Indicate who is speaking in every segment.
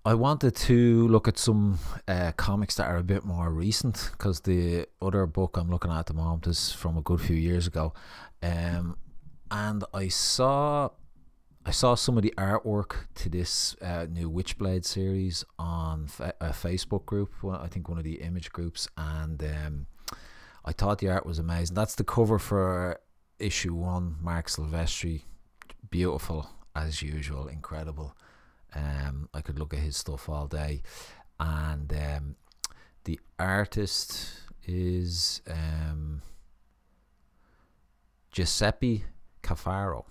Speaker 1: I wanted to look at some comics that are a bit more recent, because the other book I'm looking at the moment is from a good few years ago, um, and I saw some of the artwork to this new Witchblade series on a Facebook group. I think one of the image groups, and I thought the art was amazing. That's the cover for issue one. Mark Silvestri, beautiful as usual, incredible. I could look at his stuff all day, and the artist is Giuseppe Cafaro,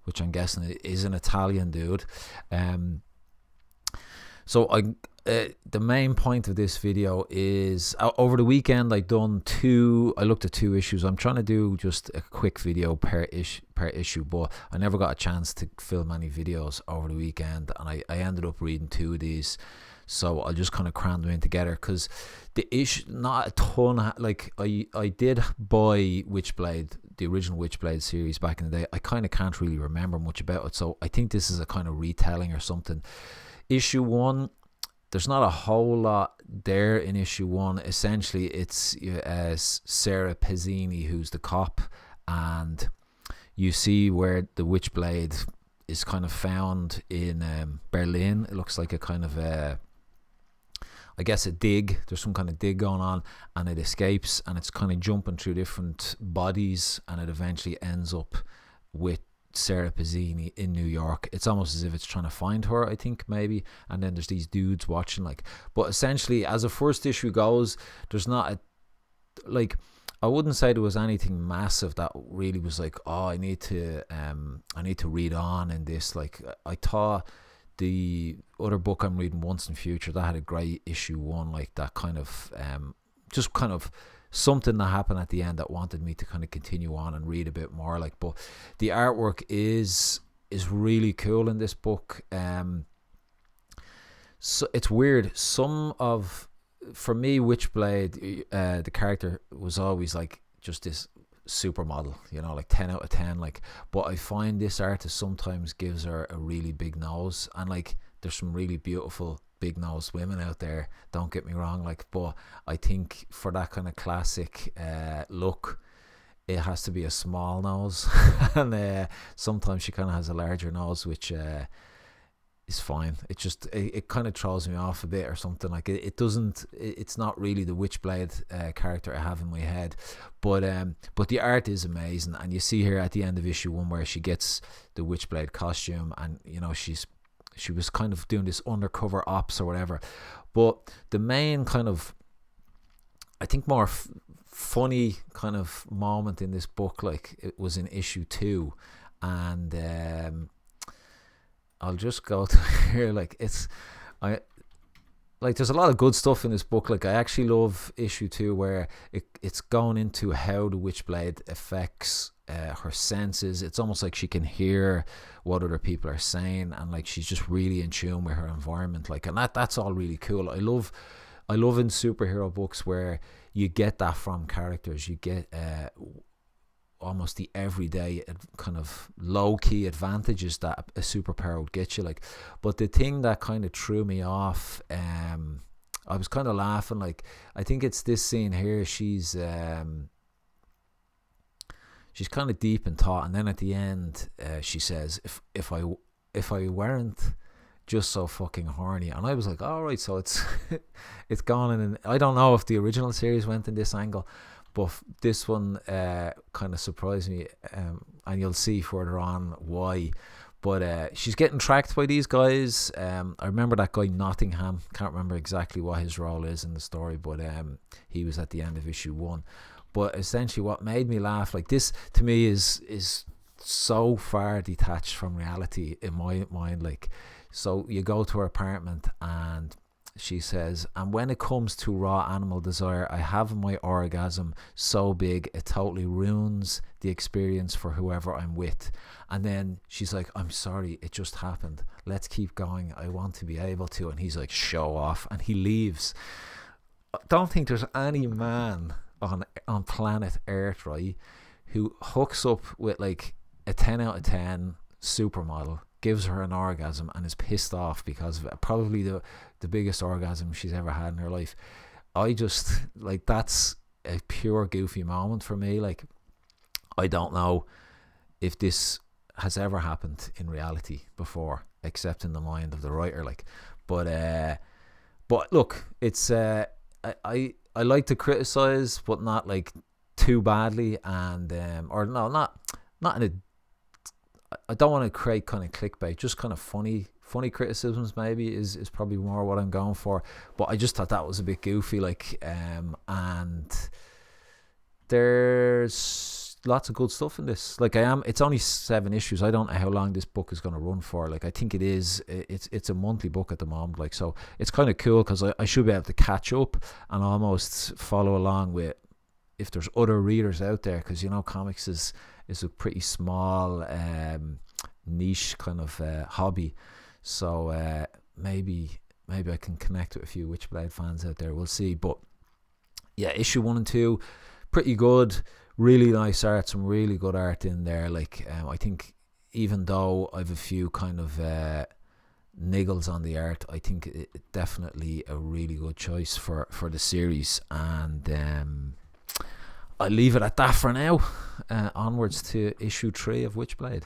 Speaker 1: which I'm guessing is an Italian dude. Um, so the main point of this video is over the weekend I looked at two issues. I'm trying to do just a quick video per issue, but I never got a chance to film any videos over the weekend, and I ended up reading two of these. So I'll just kind of cram them in together, because the issue, not a ton. Like I did buy Witchblade, the original Witchblade series back in the day. I kind of can't really remember much about it, so I think this is a kind of retelling or something. Issue one, there's not a whole lot there in issue one. Essentially, it's Sarah Pezzini who's the cop, and you see where the Witchblade is kind of found in Berlin. It looks like a kind of I guess a dig. There's some kind of dig going on, and it escapes, and it's kind of jumping through different bodies, and it eventually ends up with Sarah Pezzini in New York. It's almost as if it's trying to find her, I think, maybe. And then there's these dudes watching, but essentially, as a first issue goes, there's not I wouldn't say there was anything massive that really was like, oh, I need to read on in this. Like, I thought the other book I'm reading, Once and Future, that had a great issue one, like that kind of just kind of something that happened at the end that wanted me to kind of continue on and read a bit more. But the artwork is really cool in this book. So it's weird. For me, Witchblade, the character was always like just this supermodel, like 10 out of 10. But I find this artist sometimes gives her a really big nose, and there's some really beautiful big nosed women out there, don't get me wrong, but I think for that kind of classic look, it has to be a small nose. And sometimes she kind of has a larger nose, which is fine. It kind of throws me off a bit or something. It's not really the Witchblade character I have in my head, but the art is amazing. And you see here at the end of issue one where she gets the Witchblade costume, and she was kind of doing this undercover ops or whatever. But the main kind of, I think, more funny kind of moment in this book, it was in issue two, and I'll just go to here. There's a lot of good stuff in this book. I actually love issue two, where it's going into how the Witchblade affects her senses. It's almost like she can hear what other people are saying, and she's just really in tune with her environment. And that's all really cool. I love in superhero books where you get that from characters. You get almost the everyday kind of low-key advantages that a superpower would get you. But the thing that kind of threw me off, I was kind of laughing, I think it's this scene here. She's kind of deep in thought, and then at the end she says, if I weren't just so fucking horny. And I was like, all right, so it's it's gone in. I don't know if the original series went in this angle, but this one kind of surprised me, and you'll see further on why. But she's getting tracked by these guys. I remember that guy Nottingham. Can't remember exactly what his role is in the story, but he was at the end of issue one. But essentially, what made me laugh, this to me is so far detached from reality in my mind. So you go to her apartment, and she says, and when it comes to raw animal desire, I have my orgasm so big it totally ruins the experience for whoever I'm with. And then she's like, I'm sorry, it just happened. Let's keep going. I want to be able to. And he's like, show off. And he leaves. I don't think there's any man on planet Earth, right, who hooks up with a 10 out of 10 supermodel gives her an orgasm and is pissed off because of it, probably the biggest orgasm she's ever had in her life. I just, like, that's a pure goofy moment for me. Like, I don't know if this has ever happened in reality before, except in the mind of the writer. Like, but look, it's I like to criticize, but not like too badly, and or no, not in a. I don't want to create kind of clickbait, just kind of funny criticisms maybe is probably more what I'm going for. But I just thought that was a bit goofy, like, and there's lots of good stuff in this. Like, it's only 7 issues. I don't know how long this book is going to run for. Like, I think it's a monthly book at the moment. Like, so it's kind of cool because I should be able to catch up and almost follow along with if there's other readers out there, because, you know, comics is a pretty small niche kind of hobby. So maybe I can connect with a few Witchblade fans out there. We'll see. But yeah, issue 1 and 2, pretty good. Really nice art, some really good art in there. Like, I think even though I've a few kind of niggles on the art, I think it definitely a really good choice for the series. And I'll leave it at that for now. Onwards to issue 3 of Witchblade.